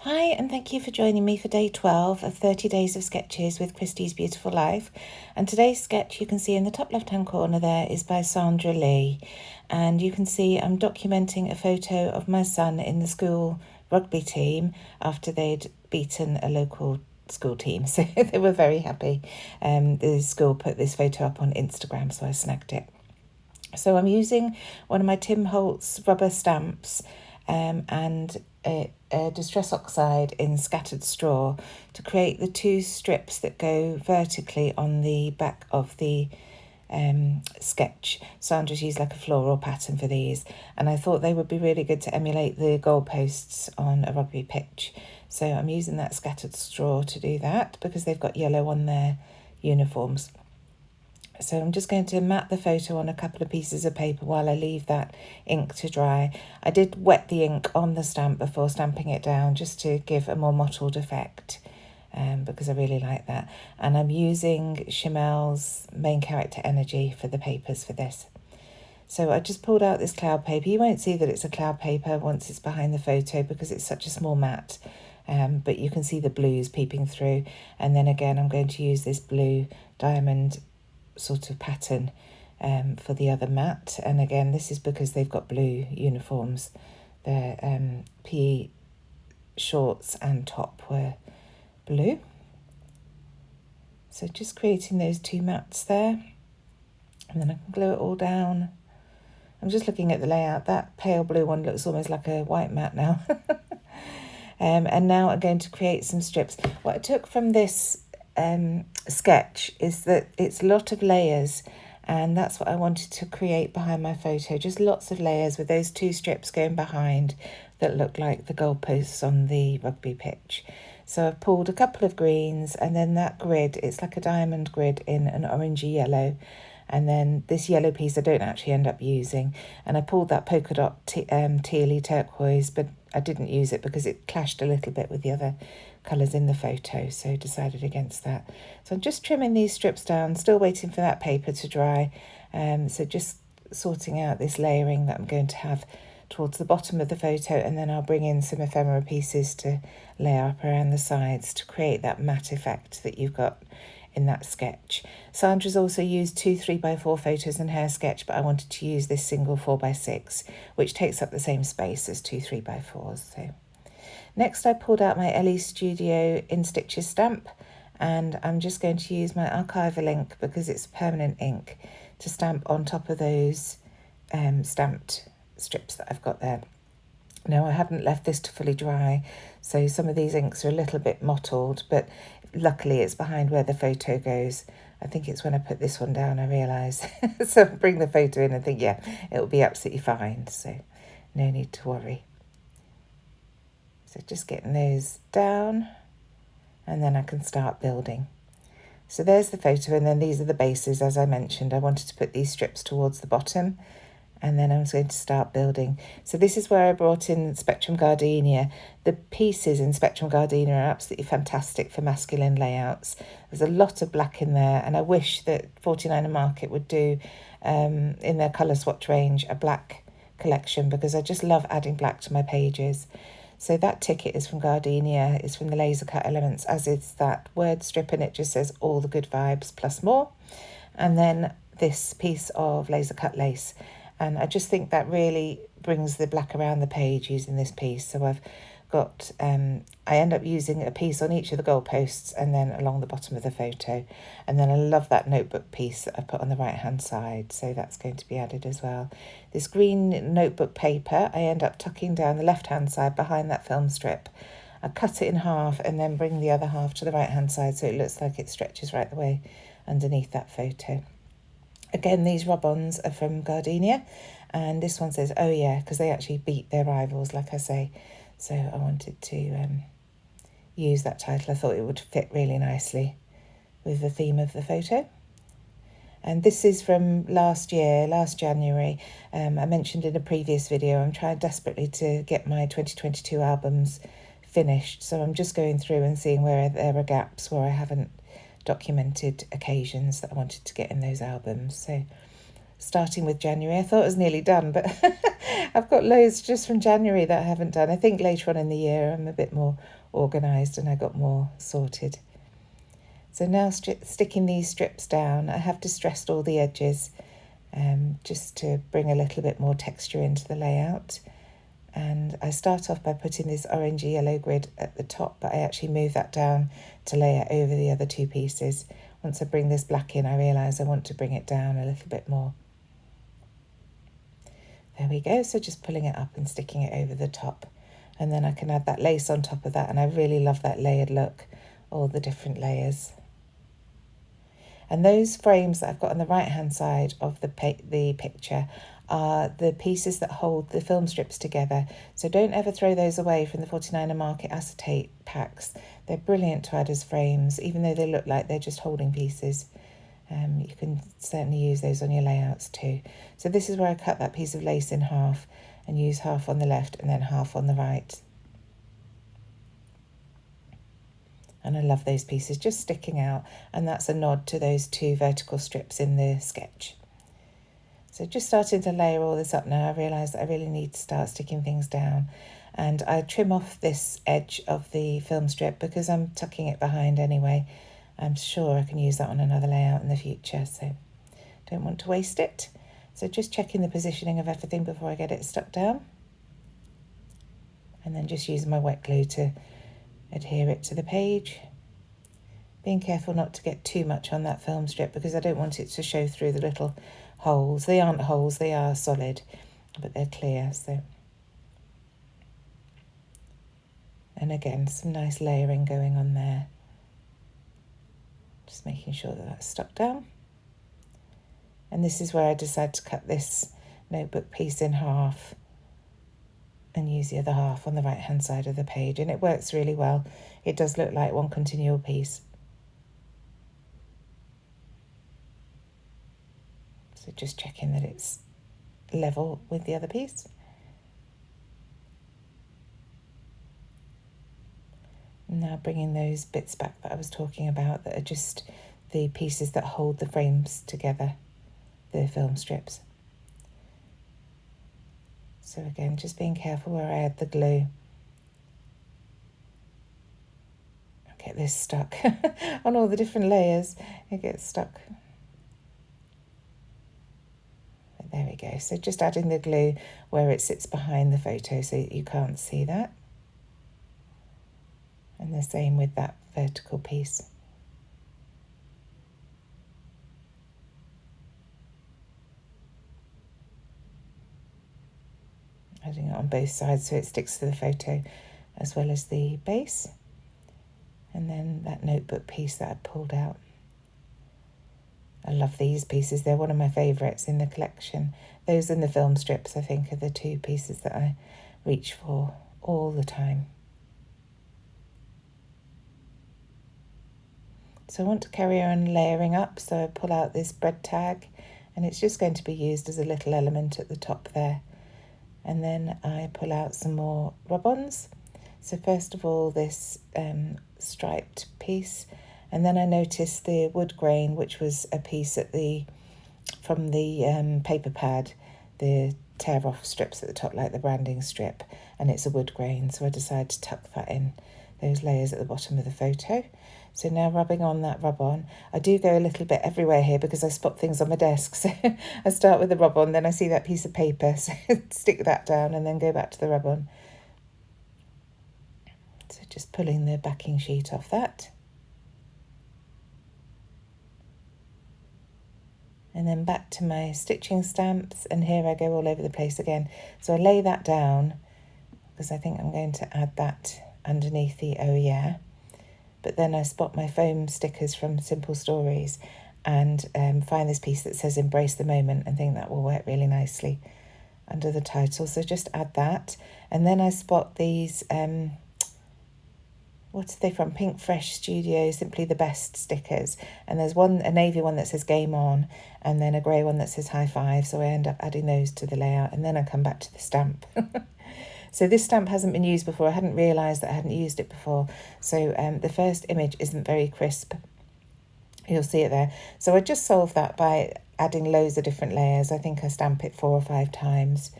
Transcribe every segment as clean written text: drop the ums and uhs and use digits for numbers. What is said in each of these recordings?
Hi, and thank you for joining me for day 12 of 30 Days of Sketches with Christie's Beautiful Life. And today's sketch, you can see in the top left-hand corner there, is by Sandra Lee. And you can see I'm documenting a photo of my son in the school rugby team after they'd beaten a local school team. So they were very happy. The school put this photo up on Instagram, so I snagged it. So I'm using one of my Tim Holtz rubber stamps and a Distress Oxide in scattered straw to create the two strips that go vertically on the back of the sketch. Sandra's used like a floral pattern for these, and I thought they would be really good to emulate the goalposts on a rugby pitch. So I'm using that scattered straw to do that because they've got yellow on their uniforms. So I'm just going to mat the photo on a couple of pieces of paper while I leave that ink to dry. I did wet the ink on the stamp before stamping it down just to give a more mottled effect because I really like that. And I'm using Chamel's Main Character Energy for the papers for this. So I just pulled out this cloud paper. You won't see that it's a cloud paper once it's behind the photo because it's such a small mat. But you can see the blues peeping through. And then again, I'm going to use this blue diamond sort of pattern for the other mat, and again this is because they've got blue uniforms. Their PE shorts and top were blue. So just creating those two mats there, and then I can glue it all down. I'm just looking at the layout. That pale blue one looks almost like a white mat now. And now I'm going to create some strips. What I took from this sketch is that it's a lot of layers, and that's what I wanted to create behind my photo. Just lots of layers with those two strips going behind that look like the goalposts on the rugby pitch. So I've pulled a couple of greens, and then that grid, it's like a diamond grid in an orangey yellow. And then this yellow piece I don't actually end up using. And I pulled that polka dot tealy turquoise, but I didn't use it because it clashed a little bit with the other colours in the photo, so decided against that. So I'm just trimming these strips down, still waiting for that paper to dry. So just sorting out this layering that I'm going to have towards the bottom of the photo, and then I'll bring in some ephemera pieces to layer up around the sides to create that matte effect that you've got in that sketch. Sandra's also used 2 3x4 photos in her sketch, but I wanted to use this single 4x6, which takes up the same space as 2 3x4s. So next I pulled out my LE Studio In Stitches stamp, and I'm just going to use my archival ink because it's permanent ink to stamp on top of those stamped strips that I've got there. Now I haven't left this to fully dry, so some of these inks are a little bit mottled, but luckily it's behind where the photo goes. I think it's when I put this one down I realise. So I bring the photo in and think, yeah, it'll be absolutely fine, so no need to worry. So just getting those down, and then I can start building. So there's the photo, and then these are the bases. As I mentioned, I wanted to put these strips towards the bottom, and then I'm going to start building. So this is where I brought in Spectrum Gardenia. The pieces in Spectrum Gardenia are absolutely fantastic for masculine layouts. There's a lot of black in there, and I wish that 49 Market would do, in their colour swatch range, a black collection, because I just love adding black to my pages. So that ticket is from Gardenia, it's from the Laser Cut Elements, as is that word strip, and it just says all the good vibes plus more. And then this piece of laser cut lace. And I just think that really brings the black around the page using this piece. So I've got, I end up using a piece on each of the goalposts and then along the bottom of the photo. And then I love that notebook piece that I put on the right hand side. So that's going to be added as well. This green notebook paper, I end up tucking down the left hand side behind that film strip. I cut it in half and then bring the other half to the right hand side so it looks like it stretches right the way underneath that photo. Again, these rub-ons are from Gardenia, and this one says, oh yeah, because they actually beat their rivals, like I say. So I wanted to use that title. I thought it would fit really nicely with the theme of the photo. And this is from last year, last January. I mentioned in a previous video, I'm trying desperately to get my 2022 albums finished. So I'm just going through and seeing where there are gaps where I haven't documented occasions that I wanted to get in those albums. So starting with January. I thought it was nearly done, but I've got loads just from January that I haven't done. I think later on in the year I'm a bit more organised and I got more sorted. So now sticking these strips down, I have distressed all the edges just to bring a little bit more texture into the layout. And I start off by putting this orangey yellow grid at the top, but I actually move that down to lay it over the other two pieces. Once I bring this black in, I realise I want to bring it down a little bit more. There we go, so just pulling it up and sticking it over the top. And then I can add that lace on top of that, and I really love that layered look, all the different layers. And those frames that I've got on the right-hand side of the picture are the pieces that hold the film strips together. So don't ever throw those away from the 49er Market acetate packs. They're brilliant to add as frames, even though they look like they're just holding pieces. You can certainly use those on your layouts too. So this is where I cut that piece of lace in half and use half on the left and then half on the right. And I love those pieces just sticking out, and that's a nod to those two vertical strips in the sketch. So just starting to layer all this up now, I realise that I really need to start sticking things down. And I trim off this edge of the film strip because I'm tucking it behind anyway. I'm sure I can use that on another layout in the future, so don't want to waste it. So just checking the positioning of everything before I get it stuck down. And then just using my wet glue to adhere it to the page. Being careful not to get too much on that film strip because I don't want it to show through the little holes. They aren't holes, they are solid, but they're clear. So, and again, some nice layering going on there. Just making sure that that's stuck down. And this is where I decide to cut this notebook piece in half and use the other half on the right hand side of the page, and it works really well. It does look like one continual piece. So just checking that it's level with the other piece. Now bringing those bits back that I was talking about that are just the pieces that hold the frames together, the film strips. So again, just being careful where I add the glue. I'll get this stuck on all the different layers. It gets stuck. But there we go. So just adding the glue where it sits behind the photo so you can't see that. And the same with that vertical piece. Adding it on both sides so it sticks to the photo as well as the base. And then that notebook piece that I pulled out. I love these pieces. They're one of my favourites in the collection. Those and the film strips, I think, are the two pieces that I reach for all the time. So I want to carry on layering up, so I pull out this bread tag, and it's just going to be used as a little element at the top there. And then I pull out some more rub-ons. So first of all, this striped piece, and then I noticed the wood grain, which was a piece from the paper pad, the tear off strips at the top, like the branding strip, and it's a wood grain, so I decided to tuck that in, those layers at the bottom of the photo. So now rubbing on that rub-on. I do go a little bit everywhere here because I spot things on my desk. So I start with the rub-on, then I see that piece of paper, so stick that down and then go back to the rub-on. So just pulling the backing sheet off that. And then back to my stitching stamps, and here I go all over the place again. So I lay that down because I think I'm going to add that underneath the oh yeah. But then I spot my foam stickers from Simple Stories and find this piece that says Embrace the Moment and think that will work really nicely under the title. So just add that. And then I spot these, what are they from? Pink Fresh Studio, Simply the Best stickers. And there's one, a navy one that says Game On, and then a grey one that says High Five. So I end up adding those to the layout, and then I come back to the stamp. So this stamp hasn't been used before. I hadn't realised that I hadn't used it before. So the first image isn't very crisp. You'll see it there. So I just solved that by adding loads of different layers. I think I stamp it 4 or 5 times,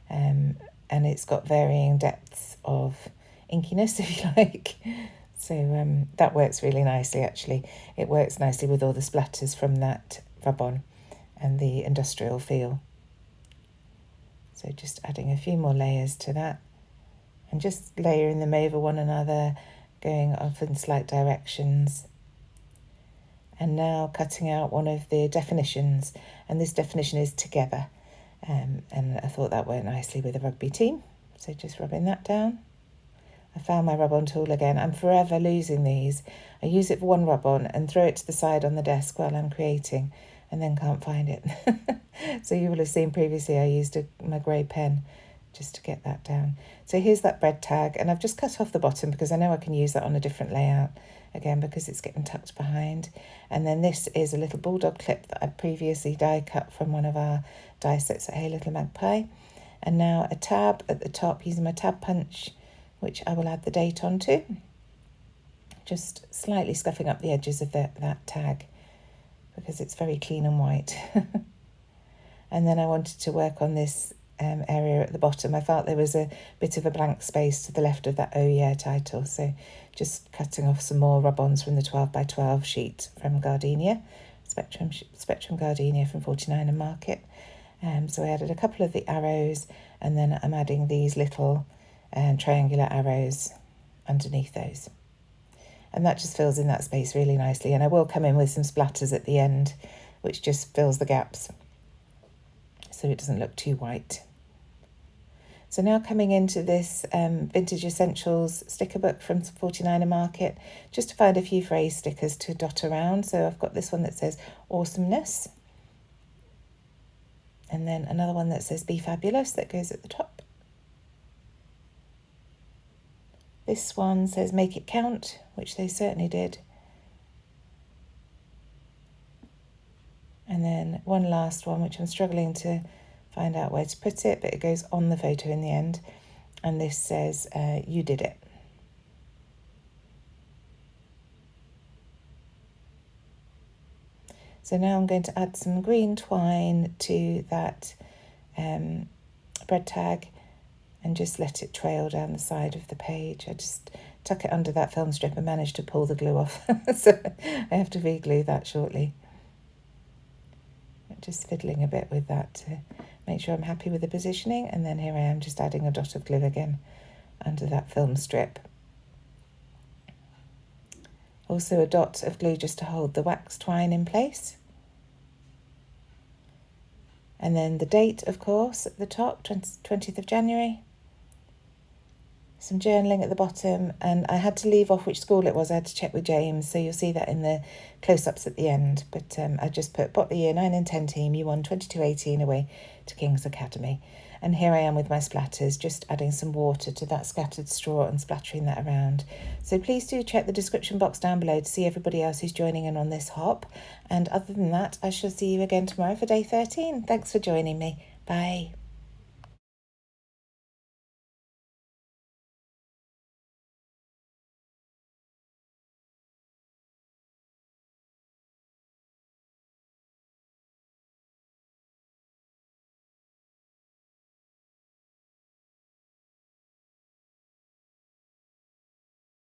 and it's got varying depths of inkiness, if you like. So that works really nicely, actually. It works nicely with all the splatters from that rub-on and the industrial feel. So just adding a few more layers to that and just layering them over one another, going off in slight directions. And now cutting out one of the definitions, and this definition is together. And I thought that worked nicely with a rugby team. So just rubbing that down. I found my rub-on tool again. I'm forever losing these. I use it for one rub-on and throw it to the side on the desk while I'm creating, and then can't find it. So you will have seen previously I used my grey pen just to get that down. So here's that bread tag, and I've just cut off the bottom because I know I can use that on a different layout, again because it's getting tucked behind. And then this is a little bulldog clip that I previously die cut from one of our die sets at Hey Little Magpie. And now a tab at the top using my tab punch, which I will add the date onto, just slightly scuffing up the edges of that tag because it's very clean and white. And then I wanted to work on this area at the bottom. I felt there was a bit of a blank space to the left of that Oh Yeah title, so just cutting off some more rub-ons from the 12x12 sheet from Gardenia, Spectrum Gardenia from 49 and Market. So I added a couple of the arrows, and then I'm adding these little triangular arrows underneath those, and that just fills in that space really nicely. And I will come in with some splatters at the end, which just fills the gaps so it doesn't look too white. So now coming into this Vintage Essentials sticker book from 49 and Market, just to find a few phrase stickers to dot around. So I've got this one that says awesomeness, and then another one that says be fabulous that goes at the top. This one says make it count, which they certainly did. And then one last one, which I'm struggling to find out where to put it, but it goes on the photo in the end. And this says, you did it. So now I'm going to add some green twine to that bread tag and just let it trail down the side of the page. I just tuck it under that film strip and managed to pull the glue off. So I have to re-glue that shortly. Just fiddling a bit with that to make sure I'm happy with the positioning. And then here I am just adding a dot of glue again under that film strip. Also a dot of glue just to hold the wax twine in place. And then the date, of course, at the top, 20th of January. Some journaling at the bottom, and I had to leave off which school it was. I had to check with James, so you'll see that in the close-ups at the end. But I just put Botley Year 9 and 10 team, you won 22-18 away to King's Academy. And here I am with my splatters, just adding some water to that scattered straw and splattering that around. So please do check the description box down below to see everybody else who's joining in on this hop. And other than that, I shall see you again tomorrow for day 13. Thanks for joining me. Bye.